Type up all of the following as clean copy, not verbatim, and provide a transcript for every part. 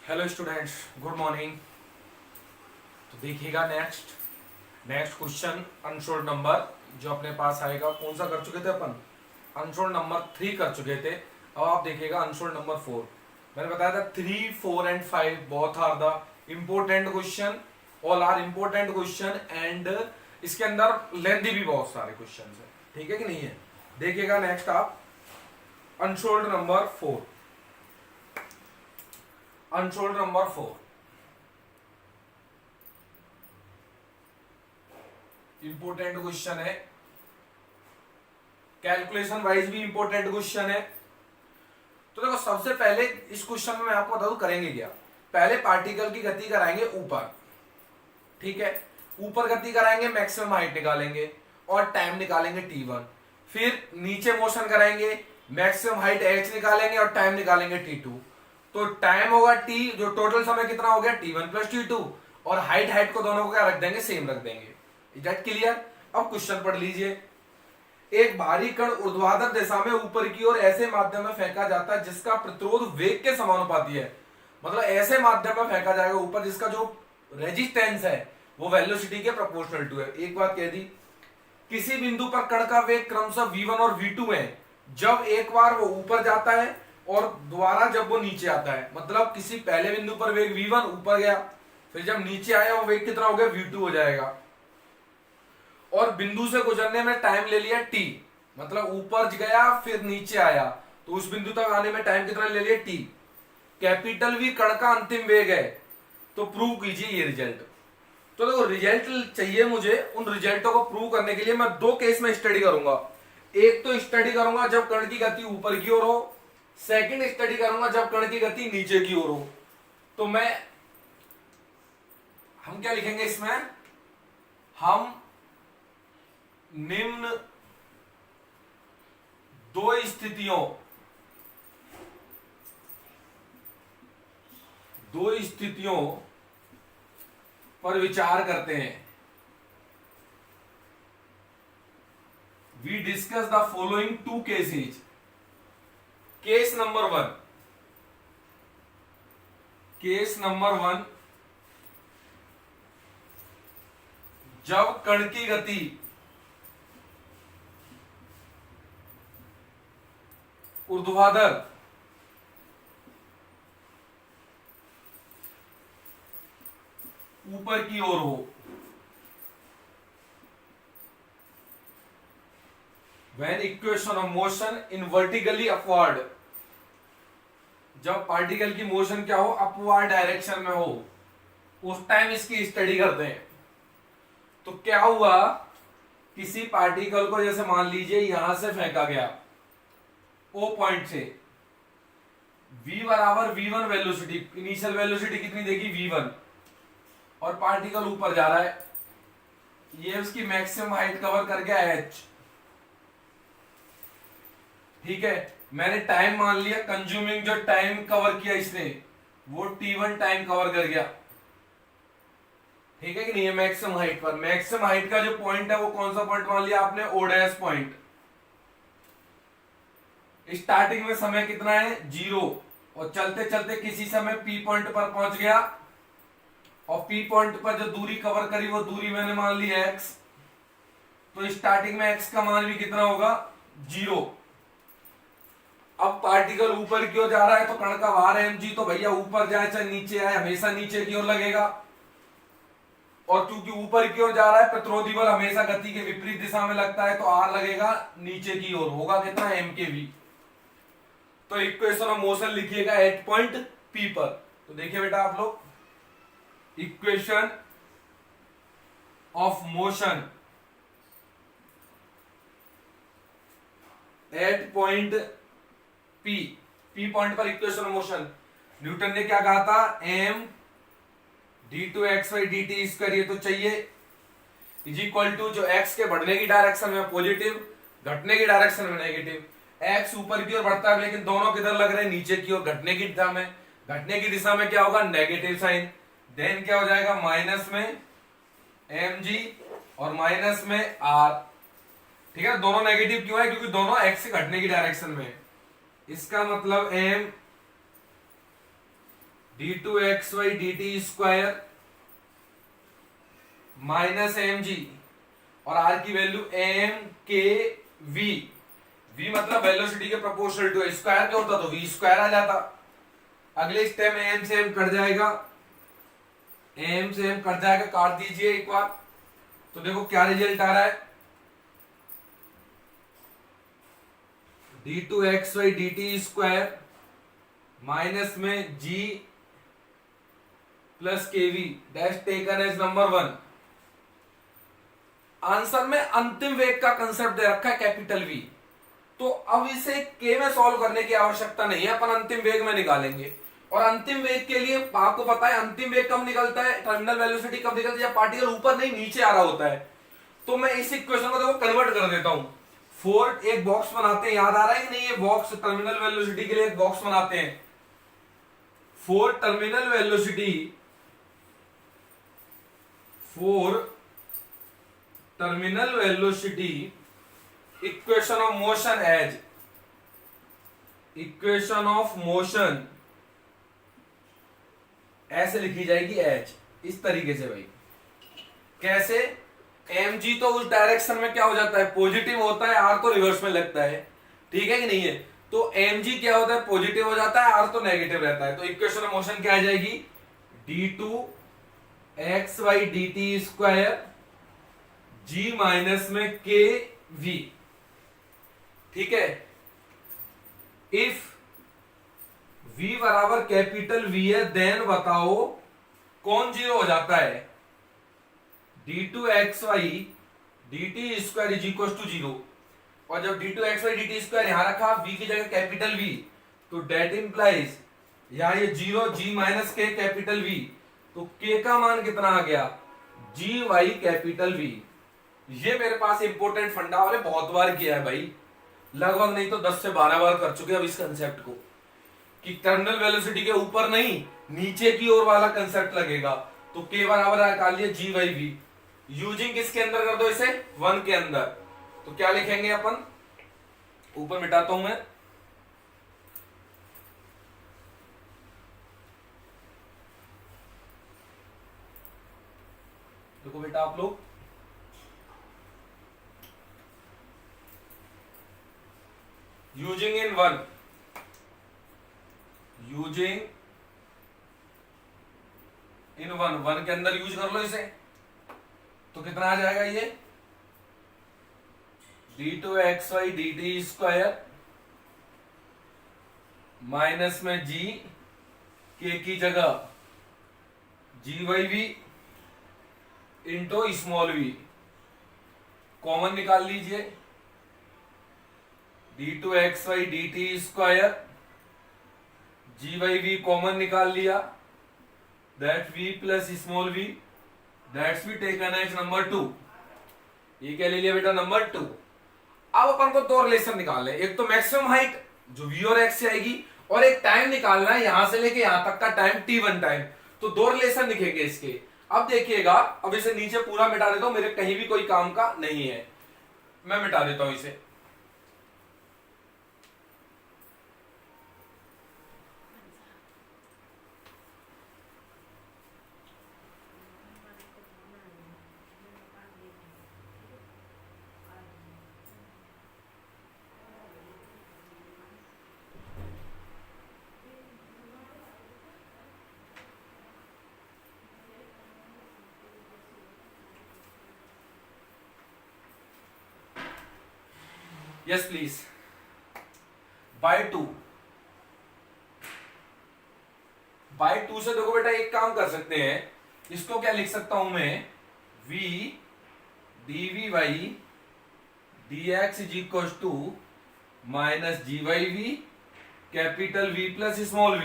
Hello students, good morning. तो देखिएगा next next question unsold number जो अपने पास आएगा। कौन सा कर चुके थे अपन? अनसोल्ड नंबर 3 कर चुके थे। अब आप देखिएगा अनसोल्ड नंबर 4। मैंने बताया था 3, 4 and 5 both are the important question. All are important question and इसके अंदर लेंथी भी बहुत सारे क्वेश्चन है। ठीक है कि नहीं है? देखिएगा नेक्स्ट आप unsold number 4। Unsold number 4 important question है, कैलकुलेशन वाइज भी इंपोर्टेंट क्वेश्चन है। तो देखो, सबसे पहले इस क्वेश्चन में मैं आपको बता दूं करेंगे क्या। पहले पार्टिकल की गति कराएंगे ऊपर, ठीक है। ऊपर गति कराएंगे, मैक्सिमम हाइट निकालेंगे और टाइम निकालेंगे t1। फिर नीचे मोशन कराएंगे, मैक्सिमम हाइट h निकालेंगे और टाइम निकालेंगे t2। तो टाइम होगा t, जो टोटल समय कितना हो गया t1 प्लस t2, और हाइट हाइट को दोनों को क्या रख देंगे, सेम रख देंगे। Is that clear? अब क्वेश्चन पढ़ लीजिए। एक भारी कण ऊर्ध्वाधर दिशा में ऊपर की ओर ऐसे माध्यम में फेंका जाता है जिसका प्रतिरोध वेग के समानुपाती है। मतलब ऐसे माध्यम में फेंका जाएगा ऊपर जिसका जो रेजिस्टेंस है वो वेलोसिटी के प्रोपोर्शनल टू है। एक बात कह दी, किसी बिंदु पर कण का वेग क्रमशः v1 और v2 है जब एक बार वो ऊपर जाता है और दोबारा जब वो नीचे आता है। मतलब किसी पहले बिंदु पर वेग v1 ऊपर गया, फिर जब नीचे आया वो वेग कितना हो गया, v2 हो जाएगा। और बिंदु से गुजरने में टाइम ले लिया t, मतलब ऊपर गया फिर नीचे आया तो उस बिंदु तक आने में टाइम कितना ले लिया t। कैपिटल V कण का अंतिम वेग है। तो प्रूव कीजिए ये रिजल्ट। तो देखो, रिजल्ट चाहिए मुझे। उन रिजल्टों को प्रूव करने के लिए मैं दो केस में स्टडी करूंगा। एक तो स्टडी करूंगा जब कण की गति ऊपर की ओर हो, सेकंड स्टडी करूंगा जब कण की गति नीचे की ओर हो। तो हम क्या लिखेंगे इसमें, हम निम्न दो स्थितियों पर विचार करते हैं। We discuss the following two cases. Case number 1, जब कण की गति ऊर्ध्वाधर ऊपर की ओर हो, when equation of motion in vertically upward, जब पार्टिकल की मोशन क्या हो, अपवर्ड डायरेक्शन में हो, उस टाइम इसकी स्टडी करते हैं। तो क्या हुआ, किसी पार्टिकल को जैसे मान लीजिए यहां से फेंका गया ओ पॉइंट से, v बराबर v1 वेलोसिटी, इनिशियल वेलोसिटी कितनी देगी v1, और पार्टिकल ऊपर जा रहा है, ये उसकी मैक्सिमम हाइट कवर कर गया h। ठीक है, मैंने टाइम मान लिया, कंज्यूमिंग जो टाइम कवर किया इसने वो t1 टाइम कवर कर गया। ठीक है कि नहीं है? मैक्सिमम हाइट पर, मैक्सिमम हाइट का जो पॉइंट है वो कौन सा पॉइंट मान लिया आपने, o डैश पॉइंट। स्टार्टिंग में समय कितना है 0, और चलते चलते किसी समय p पॉइंट पर पहुंच गया, और p पॉइंट पर जो दूरी कवर करी वो दूरी मैंने मान ली x। तो स्टार्टिंग में x का मान भी कितना होगा, 0। अब पार्टिकल ऊपर की ओर जा रहा है तो कण का भार है mg, तो भैया ऊपर जाए चाहे नीचे आए हमेशा नीचे की ओर लगेगा। और क्योंकि ऊपर की ओर जा रहा है, प्रतिरोधी बल हमेशा गति के विपरीत दिशा में लगता है, तो r लगेगा नीचे की ओर, होगा कितना, mkv। तो इक्वेशन ऑफ मोशन लिखिएगा एट पॉइंट p पर। तो देखिए बेटा आप लोग, equation of motion at point p point पर इक्वेशन ऑफ मोशन। न्यूटन ने क्या कहा था, m d2xy dt ये तो चाहिए, इज इक्वल टू जो x के बढ़ने की डायरेक्शन में पॉजिटिव, घटने की डायरेक्शन में नेगेटिव। x ऊपर की ओर बढ़ता है लेकिन दोनों किधर लग रहे हैं, नीचे की ओर, घटने की दिशा में। घटने की दिशा में क्या होगा, नेगेटिव साइन। देन क्या हो जाएगा, माइनस में mg और माइनस में r। ठीक है, दोनों नेगेटिव क्यों है, क्योंकि दोनों x से घटने की डायरेक्शन में। इसका मतलब m d2xy/dt² माइनस mg और r की value m k v। v मतलब वेलोसिटी के प्रोपोर्शनल टू स्क्वायर क्या होता तो v स्क्वायर आ जाता। अगले स्टेप में m से m कट जाएगा, m से m कट जाएगा, काट दीजिए एक बार तो देखो क्या रिजल्ट आ रहा है। d2xy/dt² माइनस में g plus kv dash taken as number 1। Answer में अंतिम वेग का कंसेप्ट दे रखा है कैपिटल V, तो अब इसे k में सॉल्व करने की आवश्यकता नहीं है, अपन अंतिम वेग में निकालेंगे। और अंतिम वेग के लिए आपको पता है अंतिम वेग कब निकलता है, टर्मिनल वेलोसिटी कब निकलती है, जब पार्टिकल ऊपर नहीं नीचे आ रहा होता है। तो मैं इस इक्वेशन को देखो कन्वर्ट कर देता हूं। 4 एक बॉक्स बनाते हैं, याद आ रहा है कि नहीं, ये बॉक्स टर्मिनल वेलोसिटी के लिए एक बॉक्स बनाते हैं। 4 terminal velocity, 4 terminal velocity equation of motion as, equation of motion ऐसे लिखी जाएगी एज, इस तरीके से भाई। कैसे, mg तो उस डायरेक्शन में क्या हो जाता है पॉजिटिव होता है, r तो रिवर्स में लगता है, ठीक है कि नहीं है। तो mg क्या होता है पॉजिटिव हो जाता है, r तो नेगेटिव रहता है। तो इक्वेशन ऑफ मोशन क्या आ जाएगी, d2xy/dt² g माइनस में kv, ठीक है। इफ v बराबर कैपिटल V है देन बताओ कौन जीरो हो जाता है, d2xy/dt² इज इक्वल टू 0। और जब d2xy/dt² यहां रखा v की जगह कैपिटल V, तो डेट इंप्लाइज यहां ये 0 g minus k capital V, तो k का मान कितना आ गया gy कैपिटल V। ये मेरे पास इंपोर्टेंट फंडा वाले बहुत बार किया है भाई, लगभग नहीं तो 10 से 12 बार कर चुके अब इस कंसेप्ट को, कि टर्मिनल वेलोसिटी के ऊपर नहीं नीचे की ओर वाला कंसेप्ट लगेगा। तो k बराबर निकाल लिया g/v, यूजिंग किसके अंदर कर दो इसे 1 के अंदर। तो क्या लिखेंगे अपन, ऊपर मिटाता हूं मैं, देखो बेटा आप लोग, यूजिंग इन 1, यूजिंग इन 1 के अंदर यूज कर लो इसे, तो कितना आ जाएगा ये d2xy/dt² माइनस में g k की जगह g/v into small v, common निकाल लीजिए, d2xy/dt² g/v कॉमन निकाल लिया, that v plus small v, that's भी टेकन एज नंबर 2। ये क्या ले लिया बेटा नंबर 2। अब अपन को दो रिलेशन निकालने, एक तो मैक्सिमम हाइट जो v और x से आएगी, और एक टाइम निकालना है यहां से लेके यहां तक का टाइम t1 टाइम। तो दो रिलेशन लिखेंगे इसके। अब देखिएगा, अब इसे नीचे पूरा मिटा देता हूं, मेरे कहीं भी कोई काम का नहीं है, मैं मिटा देता हूं इसे। यस प्लीज, बाय 2 से देखो बेटा एक काम कर सकते हैं, इसको क्या लिख सकता हूं मैं, v dv dx is equal to minus g/v capital V plus small v।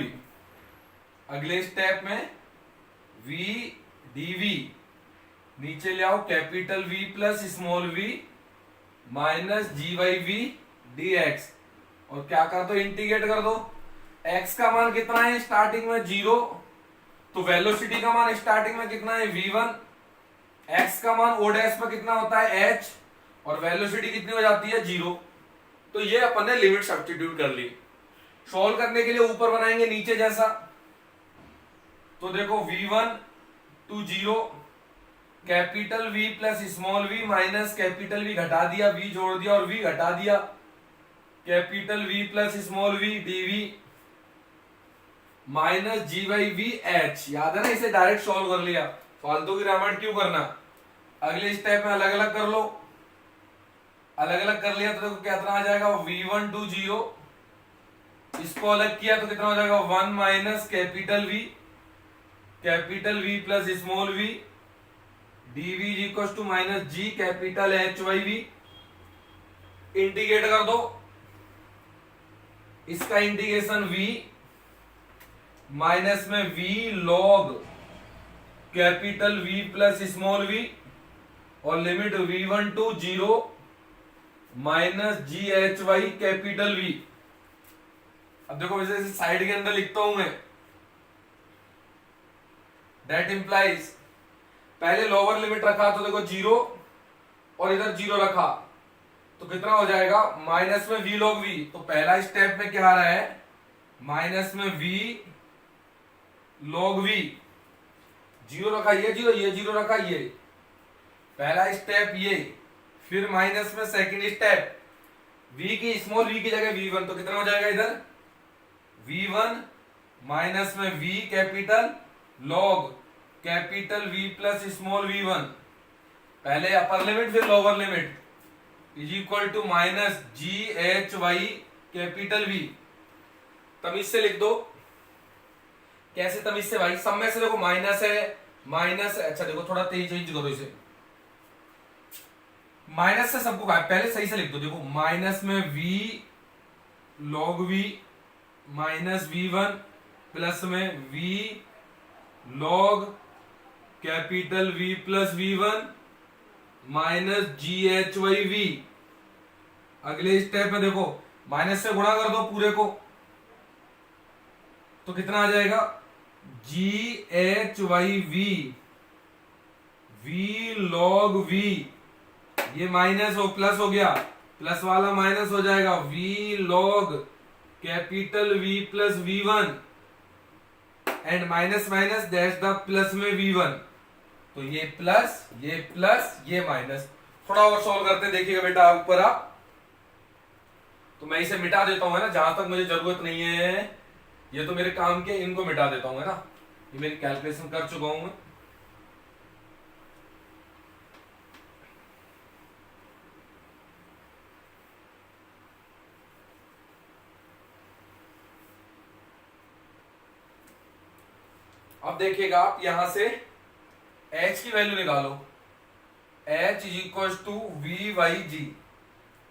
अगले स्टेप में v dv नीचे ले आओ capital V plus small v minus g/v dx, और क्या कर दो इंटीग्रेट कर दो। x का मान कितना है स्टार्टिंग में 0, तो वेलोसिटी का मान स्टार्टिंग में कितना है v1, x का मान o डैश पर कितना होता है h, और वेलोसिटी कितनी हो जाती है 0। तो ये अपन ने लिमिट सब्स्टिट्यूट कर ली। सॉल्व करने के लिए ऊपर बनाएंगे नीचे जैसा, तो देखो V1 to 0, capital V plus small v minus capital V घटा दिया, V जोड़ दिया और V घटा दिया, capital V plus small v dV minus G by V H. याद है ना, इसे डायरेक्ट सॉल्व कर लिया, फालतू की रामायण क्यों करना। अगले स्टेप में अलग अलग कर लो, अलग अलग कर लिया तो देखो कितना आ जाएगा, V1 टू 0, इसको अलग किया तो कितना हो जाएगा 1 minus capital V plus small v dV equal to minus G capital H by V। Integrate कर दो, इसका इंटीग्रेशन V माइनस में V log capital V plus small v और limit V1 to 0 minus G H Y capital V। अब देखो वैसे side के अंदर लिखता हूं मैं, दैट इंप्लाइज पहले लोअर लिमिट रखा तो देखो 0 और इधर 0 रखा तो कितना हो जाएगा माइनस में V log V। तो पहला स्टेप में क्या आ रहा है, माइनस में V log V, 0 रखा ये 0, ये 0 रखा ये, पहला स्टेप ये। फिर माइनस में सेकंड स्टेप, V की स्मॉल v की जगह V1, तो कितना हो जाएगा इधर V1 माइनस में V capital log capital V plus small V1, पहले अपर लिमिट फिर lower limit, is equal to minus G H Y capital V। तमीज से लिख दो। कैसे तमीज से भाई, सब में से देखो माइनस है, माइनस है। अच्छा देखो थोड़ा तेज चेंज करो इसे, माइनस से सबको पहले सही से लिख दो। देखो माइनस में V log V minus V1 plus में V log capital V plus V1 minus G H Y V। अगले स्टेप में देखो माइनस से गुणा कर दो पूरे को, तो कितना आ जाएगा G H Y V, V log V, ये माइनस हो प्लस हो गया, प्लस वाला माइनस हो जाएगा, V log capital V plus V1 and minus minus dash the plus में V1, तो ये प्लस ये माइनस। थोड़ा और सॉल्व करते देखिएगा बेटा ऊपर आप, तो मैं इसे मिटा देता हूं है ना, जहां तक मुझे जरूरत नहीं है, ये तो मेरे काम के, इनको मिटा देता हूं है ना, ये मेरी कैलकुलेशन कर चुका हूं मैं। अब देखिएगा आप यहां से h की वैल्यू निकालो, h is equal to we Y G,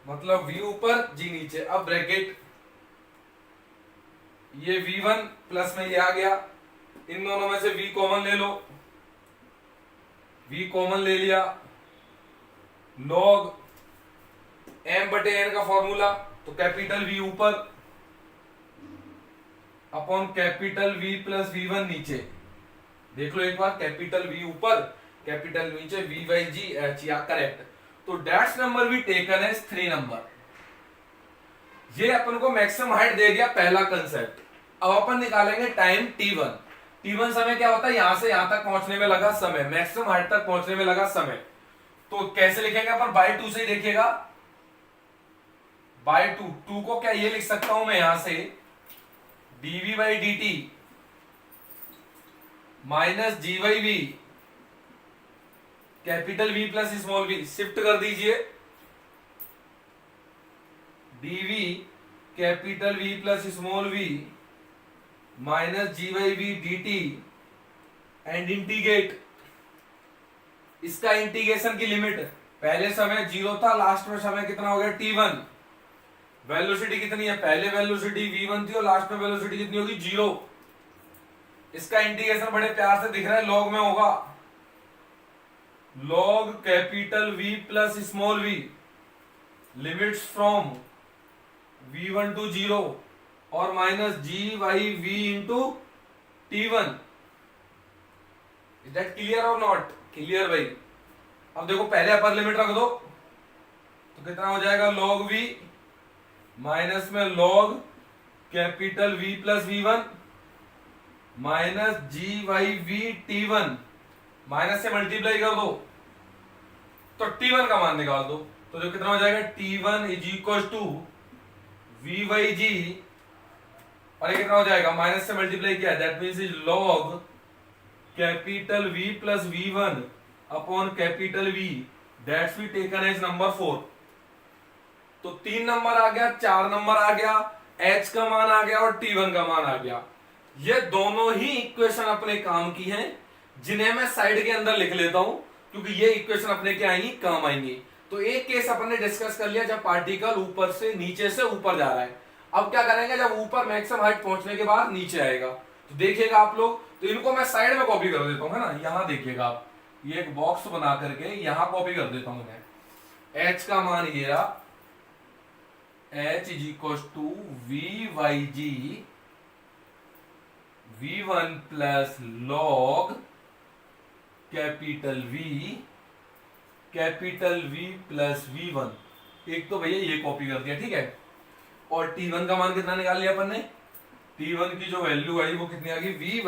मतलब v ऊपर g नीचे। अब ब्रैकेट, ये v1 प्लस में ये आ गया, इन दोनों में से v कॉमन ले लो, v कॉमन ले लिया, log m बटे n का फॉर्मूला, तो कैपिटल V ऊपर upon capital V plus V1 नीचे। देख लो एक बार, कैपिटल V ऊपर कैपिटल नीचे, V बाई जी एच, या करेक्ट। तो डेट्स नंबर भी टेकन है 3 नंबर। ये अपन को मैक्सिमम हाइट दे दिया, पहला कंसेप्ट। अब अपन निकालेंगे टाइम t1। t1 समय क्या होता है, यहां से यहां तक पहुंचने में लगा समय, मैक्सिमम हाइट तक पहुंचने में लगा समय। तो कैसे लिखेंगे अपन, बाय 2 से ही देखिएगा, बाय 2 को क्या ये लिख सकता हूं मैं यहां से, dv बाई dt minus G by V capital V plus small v, shift कर दीजिए, dv कैपिटल V plus small v minus G by V dt and integrate. इसका इंटीग्रेशन की लिमिट, पहले समय 0 था, लास्ट में समय कितना हो गया t1। वेलोसिटी कितनी है, पहले वेलोसिटी v1 थी और लास्ट में वेलोसिटी कितनी होगी 0। इसका इंटीग्रेशन बड़े प्यार से दिख रहा है, लॉग में होगा, log capital V plus small v limits from v1 to 0 और minus g why we into t1। Is that clear और नॉट क्लियर भाई। अब देखो पहले अपर लिमिट रख दो, तो कितना हो जाएगा log v माइनस में log capital V plus V1 minus g Y v T1, minus से मल्टीप्लाई कर दो तो T1 का मान निकाल दो, तो जो कितना हो जाएगा T1 is equal to we Y G, और ये कितना हो जाएगा माइनस से मल्टीप्लाई किया, that means is log capital V plus V1 upon capital V, that's we taken as number 4। तो 3 नंबर आ गया, 4 नंबर आ गया, H का मान आ गया और T1 का मान आ गया। ये दोनों ही इक्वेशन अपने काम की हैं, जिन्हें मैं साइड के अंदर लिख लेता हूं, क्योंकि ये इक्वेशन अपने क्या आएंगी, काम आएंगी। तो एक केस अपन ने डिस्कस कर लिया जब पार्टिकल ऊपर से नीचे से ऊपर जा रहा है। अब क्या करेंगे, जब ऊपर मैक्सिमम हाइट पहुंचने के बाद नीचे आएगा, तो देखिएगा आप लोग, तो इनको मैं साइड में कॉपी कर देता हूं, है ना। यहां देखिएगा आप, ये एक बॉक्स बना करके यहां कॉपी कर देता हूं मैं। H का मान ये रहा, H is equal to we Y g V1 plus log capital V plus V1। एक तो भैया ये कॉपी कर दिया, ठीक है। और T1 का मान कितना निकाल लिया अपन ने, T1 की जो वैल्यू आई वो कितनी आ गई, v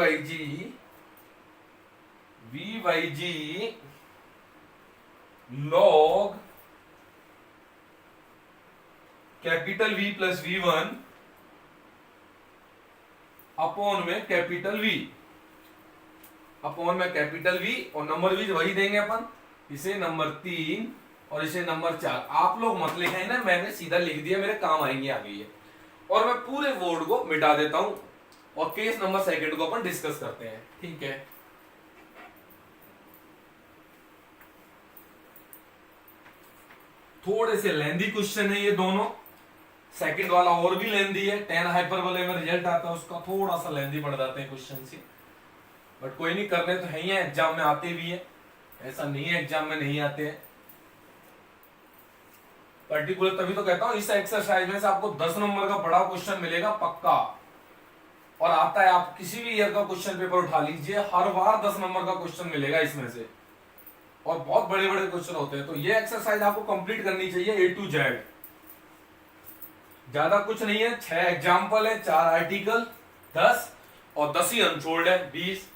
Y g log capital V plus V1 upon में कैपिटल V, अपॉन में कैपिटल V, और नंबर भी वही देंगे अपन, इसे नंबर 3 और इसे नंबर 4। आप लोग मत लिखें ना, मैंने सीधा लिख दिया, मेरे काम आएंगे आगे ये। और मैं पूरे वर्ड को मिटा देता हूं और केस नंबर सेकंड को अपन डिस्कस करते हैं, ठीक है। थोड़े से लेंदी क्वेश्चन है ये दोनों, सेकंड वाला और भी लेंदी है, 10 हाइपरबोले में रिजल्ट आता है उसका, थोड़ा सा लेंदी पड़ जाते हैं क्वेश्चन से, बट कोई नहीं, करने तो है ही है, एग्जाम में आते भी है, ऐसा नहीं है एग्जाम में नहीं आते हैं। पर्टिकुलर तभी तो कहता हूं इस एक्सरसाइज में से आपको 10 नंबर का बड़ा क्वेश्चन मिलेगा पक्का, और आता है, आप किसी भी ईयर का क्वेश्चन पेपर उठा लीजिए, हर बार 10 नंबर का क्वेश्चन मिलेगा इसमें से, और बहुत बड़े बड़े क्वेश्चन होते हैं। तो ये एक्सरसाइज आपको कंप्लीट करनी चाहिए A to Z, ज्यादा कुछ नहीं है, 6 एग्जाम्पल है, 4 आर्टिकल, 10 और 10 ही अनफोल्ड है, 20,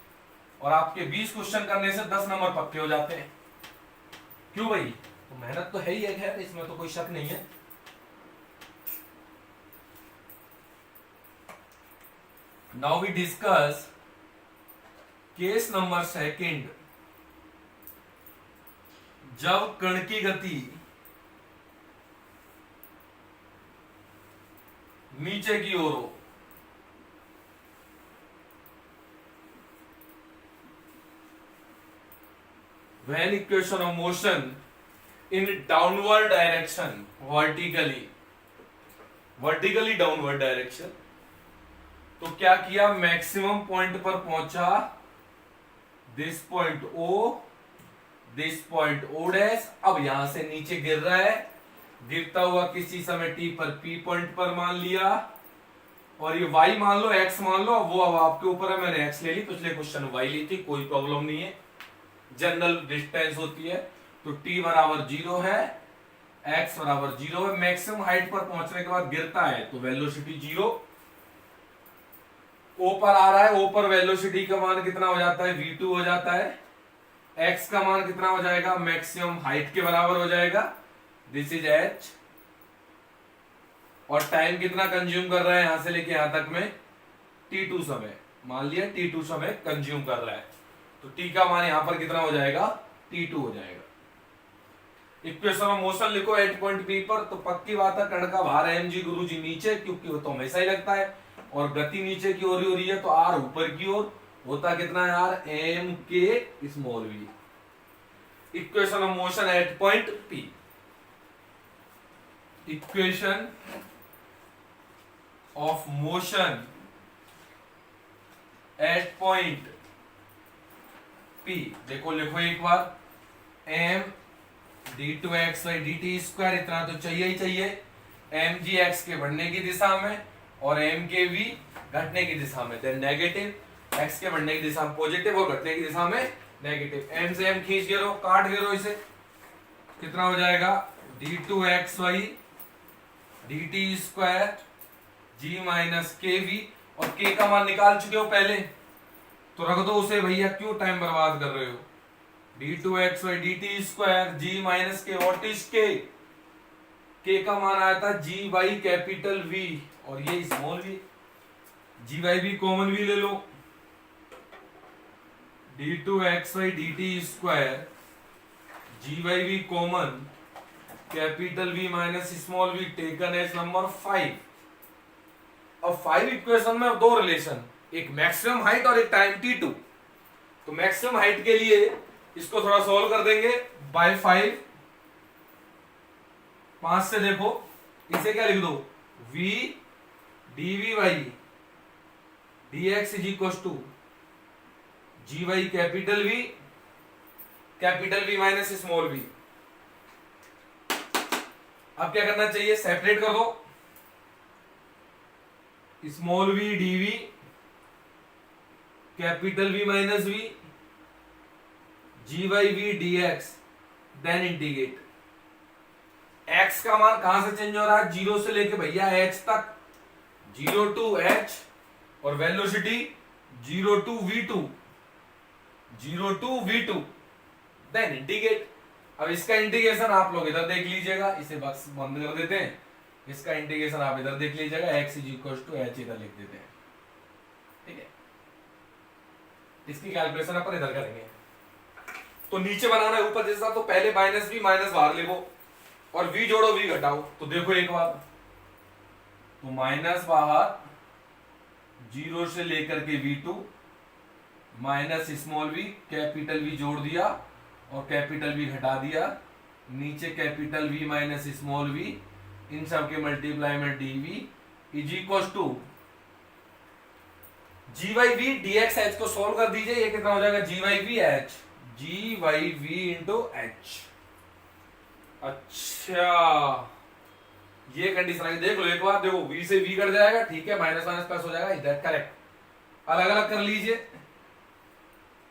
और आपके 20 क्वेश्चन करने से 10 नंबर पक्के हो जाते हैं। क्यों भाई, तो मेहनत तो है ही है, इसमें तो कोई शक नहीं है। Now we discuss case number second, जब कण की गति नीचे की ओर हो, when equation of motion in downward direction, vertically downward direction, तो क्या किया, मैक्सिमम पॉइंट पर पहुंचा, दिस पॉइंट O डैश, अब यहां से नीचे गिर रहा है, गिरता हुआ किसी समय T पर P पॉइंट पर मान लिया, और ये Y मान लो, X मान लो, वो अब आपके ऊपर है, मैंने X ले ली, पिछले क्वेश्चन Y ली थी, कोई प्रॉब्लम नहीं है, जनरल डिस्टेंस होती है। तो T बराबर 0 है, X बराबर 0 है, मैक्सिमम हाइट पर पहुंचने के बाद गिरता है तो वेलोसिटी 0, O पर आ रहा है, O पर वेलोसिटी का मान कितना हो जाता है, V2 हो जाता है, X का मान कितना हो जाएगा, मैक्सिमम हाइट के बराबर हो जाएगा, दिस इज H, और टाइम कितना कंज्यूम कर रहा है यहां से लेके यहां तक में, T2 समय, मान लिया T2 समय कंज्यूम कर रहा है, तो T का मान यहां पर कितना हो जाएगा, T2 हो जाएगा। इक्वेशन ऑफ मोशन लिखो एट पॉइंट P पर, तो पक्की बात है कण का भार है mg गुरुजी नीचे, क्योंकि वो तो हमेशा ही लगता है, और गति नीचे की ओर हो रही है, तो R ऊपर की ओर होता कितना है यार, m k small v। Equation of motion at point P, equation of motion at point P, देखो लिखो एक बार, m d2x by dt square, इतना तो चाहिए ही चाहिए, mg x के बढ़ने की दिशा में और m के v घटने की दिशा में, देन नेगेटिव, x के बढ़ने की दिशा में पॉजिटिव और घटने की दिशा में नेगेटिव। m से m खींच गिरो, काट गिरो, इसे कितना हो जाएगा, d2xy dt square g minus kv, और k का मान निकाल चुके हो पहले, तो रख दो उसे भैया, क्यों टाइम बर्बाद कर रहे हो। d2xy dt square g minus के, व्हाट इज के का मान आया था जी वाई कैपिटल वी और ये स्मॉल वी, जी वाई भी कॉमन वी ले लो, d2xy dt square g by भी common, capital v minus small v taken as number 5। अब 5 इक्वेशन में दो रिलेशन, एक मैक्सिमम हाइट और एक टाइम t2। तो मैक्सिमम हाइट के लिए इसको थोड़ा सॉल्व कर देंगे बाय 5। 5 से देखो, इसे क्या लिख दो, v dv by dx is equal to ji by capital v minus small v. अब क्या करना चाहिए, सेपरेट कर दो, small v dv capital v minus v g why we D x, then integrate. X का मान कहां से चेंज हो रहा है, 0 से लेके भैया h तक, 0 टू h और velocity 0 to v2, 0 to v2, then integrate. अब इसका इंटीग्रेशन आप लोग इधर देख लीजिएगा, इसे बस बंद कर देते हैं, इसका इंटीग्रेशन आप इधर देख लीजिएगा, x is equal to h इधर लिख देते हैं, ठीक है। इसकी कैलकुलेशन अपन इधर करेंगे। तो नीचे बनाना है ऊपर जैसा, तो पहले माइनस v माइनस बाहर ले लो और v जोड़ो v घटाओ। तो देखो एक बार, तो माइनस बाहर 0 से लेकर के v2 minus small v capital v जोड़ दिया और कैपिटल v घटा दिया, नीचे capital v minus small v, इन सब के मल्टीप्लाई में dv is equal to ji why we D X H को सोल्व कर दीजिए, ये कितना हो जाएगा, G Y V H, ji why we into H. अच्छा ये कंडीशन आई, देख लो एक बार, देखो v से v कट जाएगा, ठीक है, माइनस माइनस प्लस हो जाएगा, इधर करेक्ट। अलग अलग कर लीजिए,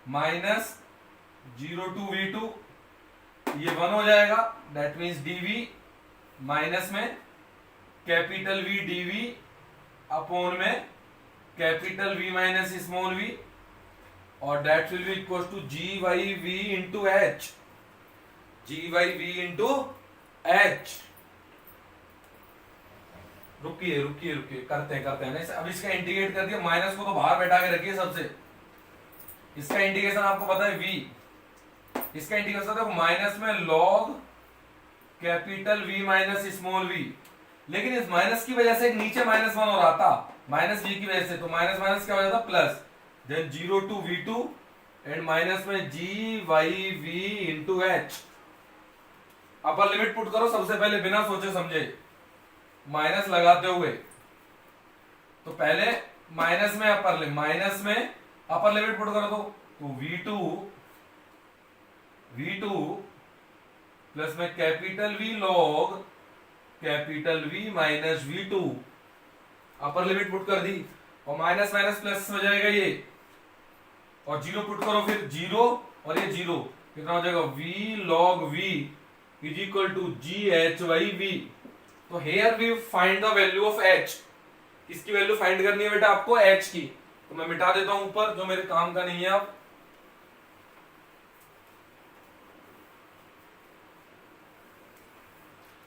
माइनस 0 टू v2 ये 1 हो जाएगा, दैट मीन्स dv माइनस में कैपिटल v dv अपॉन में capital v minus small v और that will be equal to ji why we into h, ji why we into h. रुकिए रुकिए रुकिए, करते हैं अब इसका इंटीग्रेट कर दिया, माइनस को तो बाहर बैठा के रखिए सबसे, इसका इंटीग्रेशन आपको पता है v, इसका इंटीग्रेशन देखो माइनस में log capital v minus small v, लेकिन इस माइनस की वजह से एक नीचे माइनस 1 हो रहा था, माइनस v की वजह से, तो माइनस माइनस क्या हो जाता plus, then 0 to v2 and minus में G why we into H. Upper limit put करो सबसे पहले बिना सोचे समझे, माइनस लगाते हुए। तो पहले माइनस में अपर लिमिट पुट करो, तो v2 प्लस में capital v log capital v minus v2, अपर लिमिट पुट कर दी और माइनस माइनस प्लस हो जाएगा ये, और 0 पुट करो, फिर 0 और ये 0, कितना हो जाएगा v log v is equal to G H Y V. तो here we find the value of h, इसकी वैल्यू फाइंड करनी है बेटा आपको h की, तो मैं मिटा देता हूं ऊपर जो मेरे काम का नहीं है। अब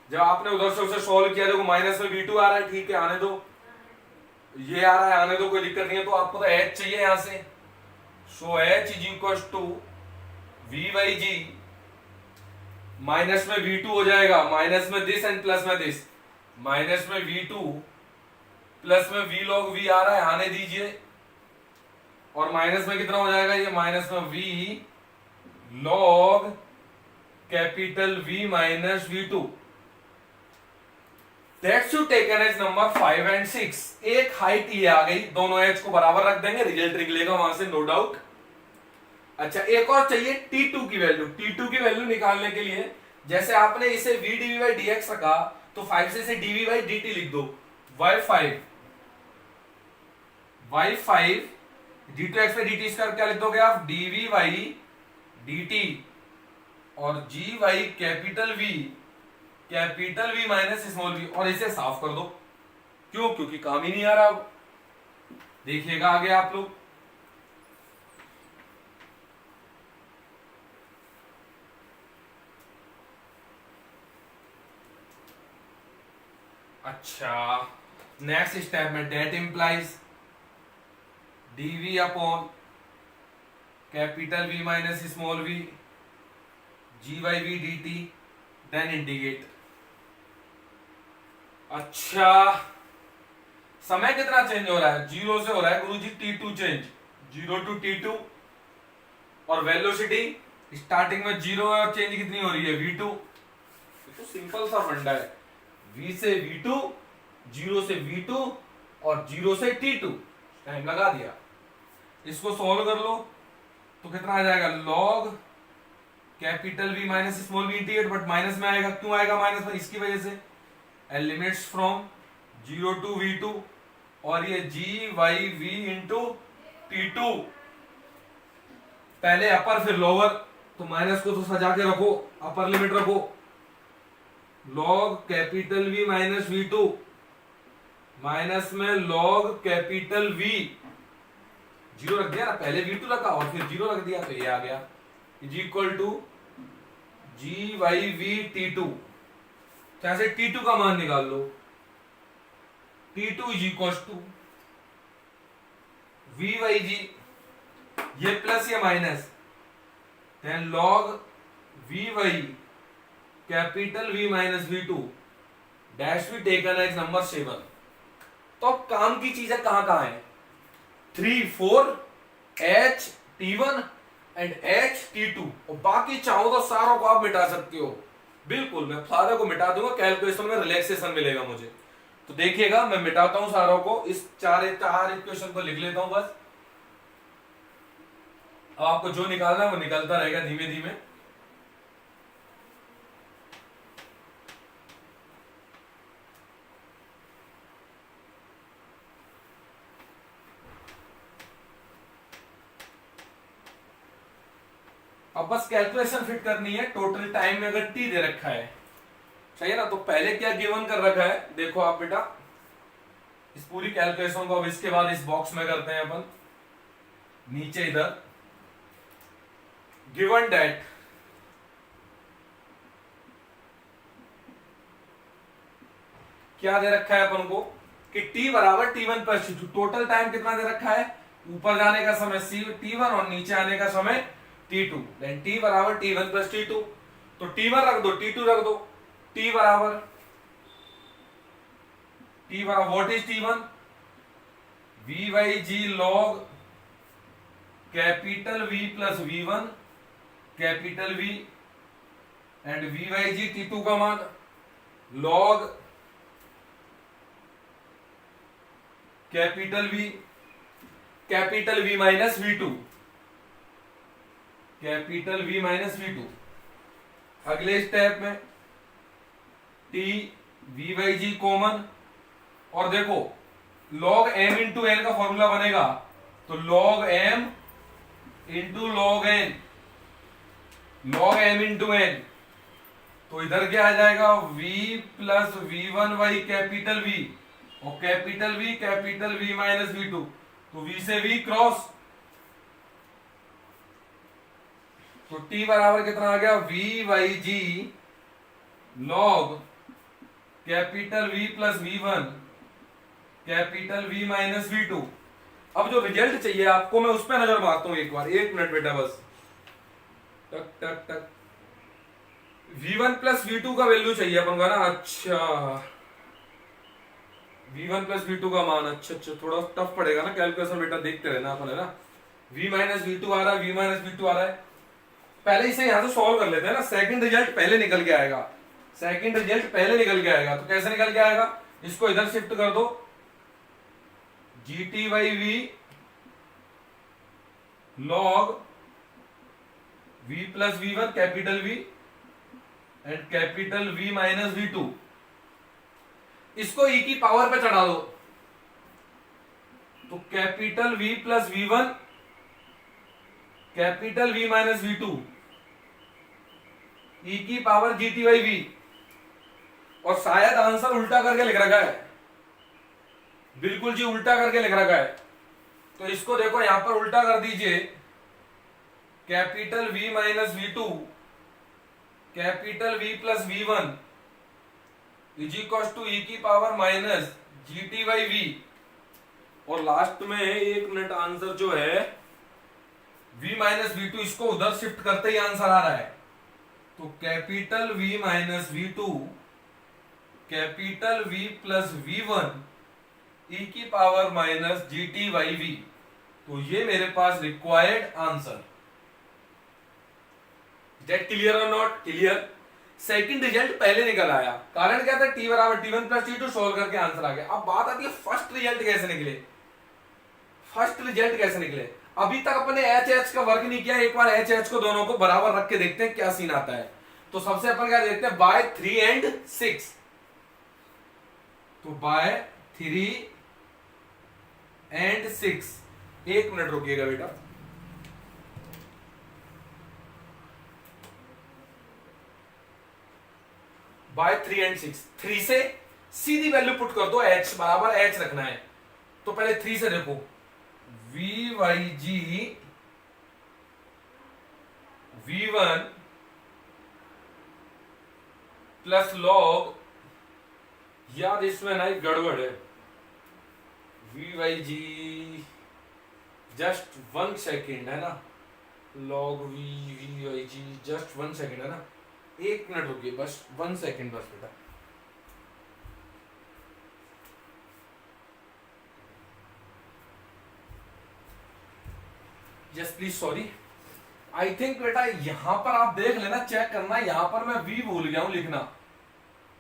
जब आपने उधर से उसे सॉल्व किया, देखो माइनस में v2 आ रहा है, ठीक है आने दो, ये आ रहा है आने दो, कोई दिक्कत नहीं है। तो आपको तो h चाहिए यहां से, so h is equal to v by g, minus में v2 हो जाएगा, माइनस में दिस एंड प्लस में दिस, माइनस में v2 प्लस में v log v आ रहा है, आने दीजिए, और माइनस में कितना हो जाएगा ये, माइनस में v log capital v minus v2, that's you taken as number 5 and 6। एक हाइट ये आ गई, दोनों एज को बराबर रख देंगे, रिजल्ट निकलेगा वहां से, नो डाउट। अच्छा एक और चाहिए t2 की वैल्यू, t2 की वैल्यू निकालने के लिए जैसे आपने इसे v dv by dx रखा, तो 5 से इसे dv by dt लिख दो, y5 d2x by dt square क्या लिख दोगे आप, dv by dt और g by capital V minus small v, और इसे साफ कर दो, क्यों, क्योंकि काम ही नहीं आ रहा। अब देखिएगा आगे आप लोग, अच्छा, नेक्स्ट स्टेप में that implies dv upon capital v minus small v g by v d t then integrate. अच्छा, समय कितना चेंज हो रहा है? 0 से हो रहा है गुरुजी T2 चेंज, 0 टू T2। और वेलोसिटी स्टार्टिंग में 0 और चेंज कितनी हो रही है? V2। तो सिंपल सा फंडा है, V से V2, 0 से V2 और 0 से T2। टाइम लगा दिया। इसको सॉल्व कर लो तो कितना आ जाएगा? Log capital V minus small v integrate, but minus में आएगा। क्यों आएगा माइनस में? इसकी वजह से लिमिट्स फ्रॉम 0 टू V2 और ये जी वाई वी इंटू T2, पहले अपर फिर लोअर, तो माइनस को तो सजा के रखो, अपर लिमिट रखो। Log capital V minus V2 minus में लॉग कैपिटल V, 0 रख दिया ना, पहले V2 रखा और फिर 0 रख दिया, तो ये आ गया is equal to ji Y V T2। कैसे? T2 का मान निकाल लो, T2 is equal to we Y G, ये प्लस ये minus, then log we Y capital V minus V2 dash भी टेकन एज नंबर 7। तो अब काम की चीजें कहां कहां है? 3, 4, H T1 and H T2, और बाकी चाहो तो सारों को आप मिटा सकते हो। बिल्कुल, मैं सारे को मिटा दूंगा, कैलकुलेशन में रिलैक्सेशन मिलेगा मुझे। तो देखिएगा मैं मिटाता हूं सारों को, इस चार इक्वेशन को लिख लेता हूं बस। अब आपको जो निकालना है वो निकलता रहेगा धीमे धीमे। अब बस कैलकुलेशन फिट करनी है। टोटल टाइम में अगर टी दे रखा है, सही है ना, तो पहले क्या गिवन कर रखा है देखो आप बेटा, इस पूरी कैलकुलेशन को अब इसके बाद इस बॉक्स में करते हैं अपन। नीचे इधर गिवन डेट क्या दे रखा है अपन को कि t बराबर T1 plus T2। Total time कितना दे रखा है? ऊपर जाने का समय T1 और नीचे आने का समय T2। देन t बराबर T1 प्लस T2, तो T1 रख दो, T2 रख दो। t बराबर what is T1? V Y g log capital V plus V1 capital V and v Y g T2 का मान log capital V minus V2 capital V minus V2। अगले step में T V by g common, और देखो log m into n का formula बनेगा, तो log m into log n, log m into n, तो इधर क्या आ जाएगा? v plus V1 by capital V और कैपिटल V माइनस V2, तो V से V क्रॉस, तो t बराबर कितना आ गया? V by g log capital V plus V1 capital V minus V2। अब जो रिजल्ट चाहिए आपको, मैं उस पर नजर मारता हूं एक बार, 1 मिनट बेटा बस। टक टक टक, V1 प्लस V2 का वैल्यू चाहिए अपन को ना। अच्छा, V1 प्लस V2 का मान, अच्छा थोड़ा टफ पड़ेगा ना कैलकुलेशन बेटा, देखते रहना अपन, है ना। V माइनस V2 आ रहा है, V माइनस V2 आ रहा है, पहले इसे यहां से सॉल्व कर लेते हैं ना। सेकंड रिजल्ट पहले निकल के आएगा, तो कैसे निकल के आएगा? इसको इधर शिफ्ट कर दो, GT by V log V plus V1 capital V and capital V minus V2, इसको e की पावर पे चढ़ा दो, तो capital V plus V1 capital V minus V2 e की पावर GT बाई V, और शायद आंसर उल्टा करके लिख रखा है, बिल्कुल जी उल्टा करके लिख रखा है। तो इसको देखो यहां पर उल्टा कर दीजिए, capital V minus V2 capital V plus V1 is equal to E की power minus G T by V, और लास्ट में 1 मिनट आंसर जो है v माइनस वी टू, इसको उधर शिफ्ट करते ही आंसर आ रहा है। तो capital V minus v two, capital V plus V1 e की power minus G T by v. तो ये मेरे पास रिक्वायर्ड आंसर। गेट क्लियर और नॉट क्लियर? सेकंड रिजल्ट पहले निकल आया, कारण क्या था, t बराबर t1 प्लस t2 सोल्व करके आंसर आ गया। अब बात आती है फर्स्ट रिजल्ट कैसे निकले। फर्स्ट रिजल्ट कैसे निकले, अभी तक अपने एच एच का वर्क नहीं किया, एक बार एच एच को दोनों को बराबर रख के देखते हैं क्या सीन आता है। तो सबसे अपन क्या देखते हैं, बाय 3 एंड 6। तो बाय 3 एंड 6, 1 मिनट रुकिएगा बेटा। बाय 3 एंड 6, 3 से सीधी वैल्यू पुट कर दो, h बराबर h रखना है। तो पहले 3 से देखो, v Y g v1 plus log, यार इसमें ना एक गड़बड़ है, v Y g just 1 second है ना, log we Y g just 1 second है ना, 1 मिनट रुकिए बस, 1 सेकेंड बस बेटा। Yes please, sorry. I think बेटा यहां पर आप देख लेना, चेक करना, यहां पर मैं v भूल गया हूं लिखना।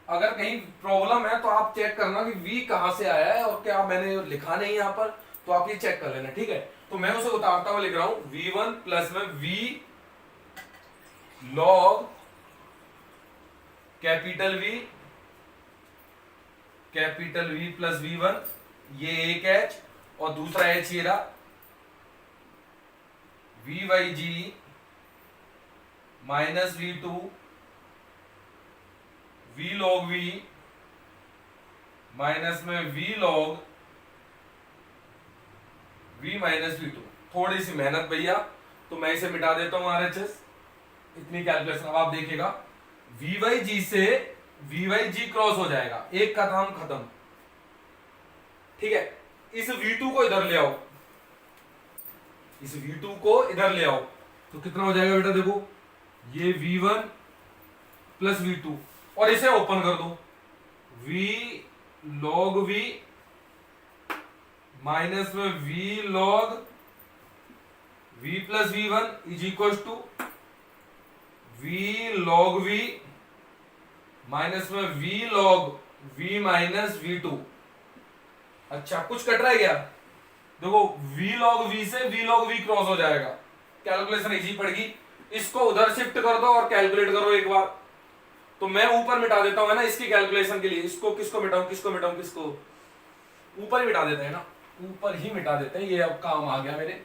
अगर कहीं प्रॉब्लम है तो आप चेक करना कि v कहां से आया है और क्या मैंने लिखा नहीं यहां पर, तो आप ये चेक कर लेना, ठीक है। तो मैं उसे उतारता हुआ लिख रहा हूं, v1 प्लस में v log capital V plus v1, ये एक h और दूसरा h ये रहा, v Y g minus v2 v log v minus में v log v minus v2। थोड़ी सी मेहनत भैया, तो मैं इसे मिटा देता हूं RHS, इतनी कैलकुलेशन। अब आप देखिएगा वी वाई जी से वी वाई जी क्रॉस हो जाएगा, एक का काम खत्म, ठीक है। इस v2 को इधर ले आओ, इस v2 को इधर ले आओ, तो कितना हो जाएगा बेटा, देखो ये v1 प्लस v2, और इसे ओपन कर दो, v log v माइनस में v log v plus v1 is equal to v log v minus में v log v minus v2। अच्छा, कुछ कट रहा है क्या? देखो v log v से v log v क्रॉस हो जाएगा, कैलकुलेशन इजी पड़ेगी। इसको उधर शिफ्ट कर दो और कैलकुलेट करो एक बार। तो मैं ऊपर मिटा देता हूं ना इसकी कैलकुलेशन के लिए, इसको किसको मिटाऊं, किसको ऊपर ही मिटा देते हैं ना, ऊपर ही मिटा देते हैं। ये अब काम आ गया मेरे,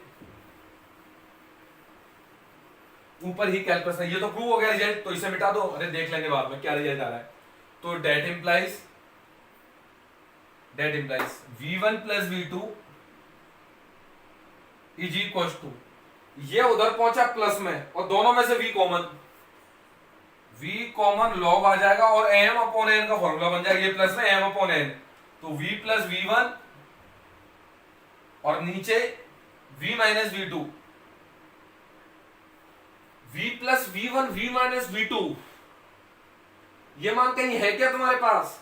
ऊपर ही कैलकुलेशन, ये तो प्रूव हो गया रिजल्ट, तो इसे मिटा दो, अरे देख लेंगे बाद में क्या रिजल्ट आ रहा है। तो that implies v1 plus v2 is equal to, ये उधर पहुंचा प्लस में और दोनों में से v कॉमन लॉग आ जाएगा और m अपॉन n का फॉर्मूला बन जाएगा, ये प्लस में m अपॉन n। तो v प्लस v1 और नीचे v minus v2, v plus v1 v minus v2, ये मान कहीं है क्या तुम्हारे पास?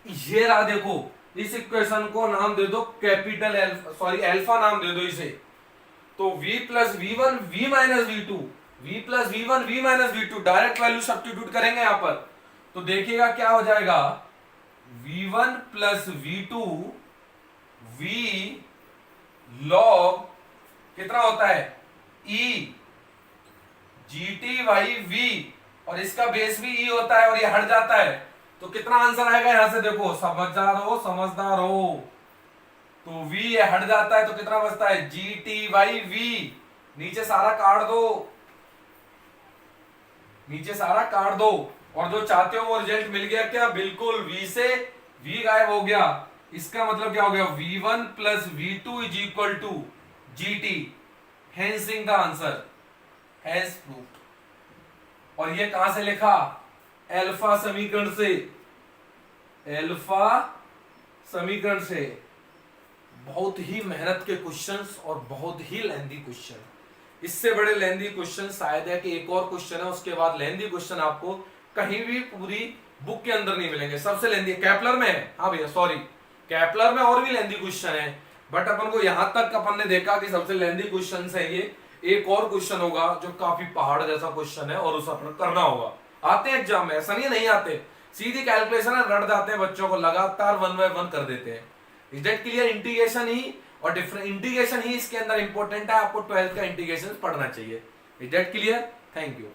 ये रहा, देखो इस इक्वेशन को नाम दे दो कैपिटल अल्फा नाम दे दो इसे। तो v plus v1 v minus v2, v plus v1 v minus v2, direct value substitute करेंगे यहां पर, तो देखिएगा क्या हो जाएगा, v1 plus v2 v log कितना होता है e gt बाई v, और इसका बेस भी e होता है और ये हट जाता है, तो कितना आंसर आएगा यहां से, देखो समझदार हो। तो v ये हट जाता है तो कितना बचता है, gt बाई v, नीचे सारा काट दो, और जो चाहते हो वो रिजल्ट मिल गया क्या? बिल्कुल, v से v गायब हो गया। इसका मतलब क्या हो गया, v1 plus v2 is equal to gt, hence the answer has proved. और ये कहां से लिखा? अल्फा समीकरण से। एल्फा समीकरण से। बहुत ही मेहनत के क्वेश्चंस और बहुत ही लेंदी क्वेश्चन, इससे बड़े लेंदी क्वेश्चन शायद है कि एक और क्वेश्चन है, उसके बाद लेंदी क्वेश्चन आपको कहीं भी पूरी बुक के अंदर नहीं मिलेंगे। सबसे लेंदी कैपलर में है, हाँ भैया सॉरी, कैपलर में और भी लेंदी क्वेश्चन है, बट अपन को यहां तक अपन ने देखा कि सबसे लेंदी क्वेश्चन है ये। एक और क्वेश्चन होगा जो काफी पहाड़ जैसा क्वेश्चन है और उसे अपन करना होगा। आते हैं एग्जाम में, ऐसा नहीं नहीं आते, सीधी कैलकुलेशन है, रट जाते हैं बच्चों को, लगातार 1 बाय 1 कर देते हैं। Is that clear? इंटीग्रेशन ही और डिफरेंट इंटीग्रेशन ही इसके अंदर इंपॉर्टेंट है, आपको 12th का इंटीग्रेशन पढ़ना चाहिए। Is that clear? Thank you.